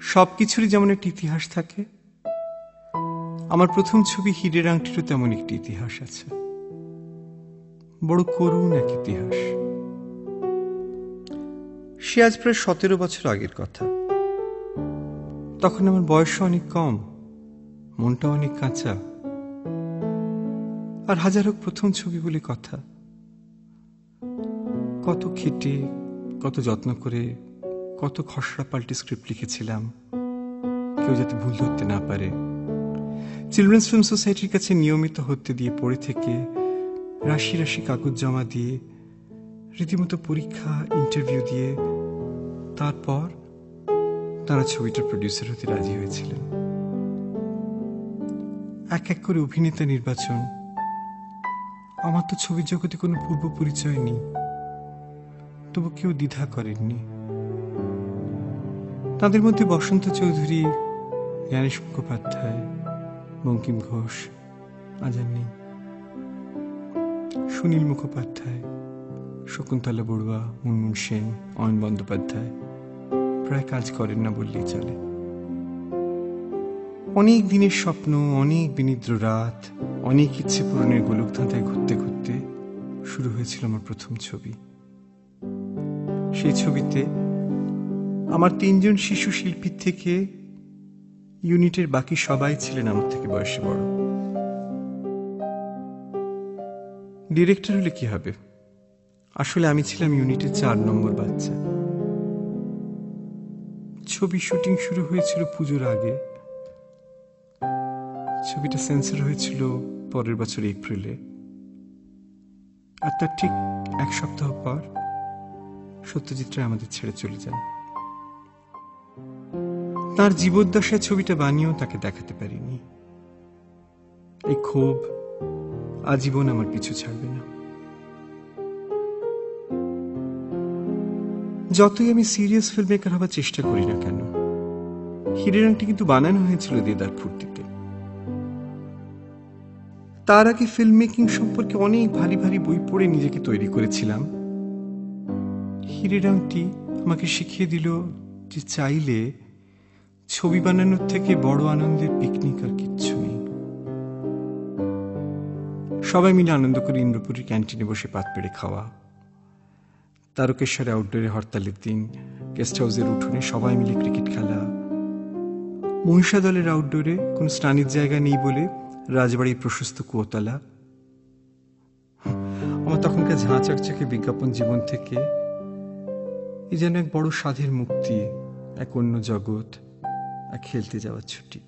সবকিছুরই যেমন একটি ইতিহাস থাকে, আমার প্রথম ছবি হীরের আংটিরও তেমন একটি ইতিহাস আছে। বড় করুণ এক ইতিহাস। সে আজ প্রায় 17 বছর আগের কথা। তখন আমার বয়স অনেক কম, মনটা অনেক কাঁচা, আর হাজার হোক প্রথম ছবি বলে কথা। কত খেটে, কত যত্ন করে, কত খসড়া পাল্টে স্ক্রিপ্ট লিখেছিলাম, কেউ যাতে ভুল ধরতে না পারে। চিলড্রেন্স ফিল্ম সোসাইটির কাছে নিয়মিত হতে দিয়ে পড়ে থেকে রাশি রাশি কাগজ জমা দিয়ে, রীতিমতো পরীক্ষা, ইন্টারভিউ দিয়ে তারপর তারা ছবিটার প্রডিউসার হতে রাজি হয়েছিলেন। এক এক করে অভিনেতা নির্বাচন। আমার তো ছবির জগতে কোনো পূর্ব পরিচয় নেই, তবু কেউ দ্বিধা করেননি। তাদের মধ্যে বসন্ত চৌধুরী, জ্ঞানেশ মুখোপাধ্যায়, বঙ্কিম ঘোষ, আজ আর নেই, সুনীল মুখোপাধ্যায়, শকুন্তলা বড়ুয়া, মুনমুন সেন, অয়ন বন্দ্যোপাধ্যায় প্রায় কাজ করেন না বললেই চলে। অনেক দিনের স্বপ্ন, অনেক বিনিদ্র রাত, অনেক ইচ্ছে পূরণের গোলক ধাঁধায় ঘুরতে ঘুরতে শুরু হয়েছিল আমার প্রথম ছবি। সেই ছবিতে আমার 3 জন শিশু শিল্পীর থেকে ইউনিটের বাকি সবাই ছিলেন আমার থেকে বয়সে বড়। ডিরেক্টর হলে কি হবে? আসলে আমি ছিলাম ইউনিটের 4 নম্বর বাচ্চা। ছবি শুটিং শুরু হয়েছিল পুজোর আগে। ছবিটা সেন্সর হয়েছিল পরের বছর এপ্রিলে। আর তার ঠিক 1 সপ্তাহ পর সত্যজিৎ রায় আমাদের ছেড়ে চলে যান। তার জীবদ্দশায় ছবিটা বানিয়েও তাকে দেখাতে পারিনি। এই ক্ষোভ আজীবন আমার পিছু ছাড়বে না। যতই আমি সিরিয়াস ফিল্ম মেকার হবার চেষ্টা করি না কেন, হীরের আংটি কিন্তু বানানো হয়েছিল দেদার ফুর্তিতে। তার আগে ফিল্ম মেকিং সম্পর্কে অনেক ভারী ভারী বই পড়ে নিজেকে তৈরি করেছিলাম। হীরের আংটি আমাকে শিখিয়ে দিল যে চাইলে ছবি বানানোর থেকে বড় আনন্দের পিকনিক আর কিচ্ছু নেই। সবাই মিলে আনন্দ করে ইন্দ্রপুরীর ক্যান্টিনে বসে পাত পেড়ে খাওয়া, তারকেশ্বরে আউটডোরে হরতালের দিন গেস্ট হাউসের উঠোনে সবাই মিলে ক্রিকেট খেলা, মহিষা দলের আউটডোরে কোনো স্নানের জায়গা নেই বলে রাজবাড়ির প্রশস্ত কুয়োতলা। আমার তখনকার ঝাঁ চকচকে বিজ্ঞাপন জীবন থেকে এই যেন এক বড় সাধের মুক্তি, এক অন্য জগৎ, এক খেলতে যাওয়ার ছুটি।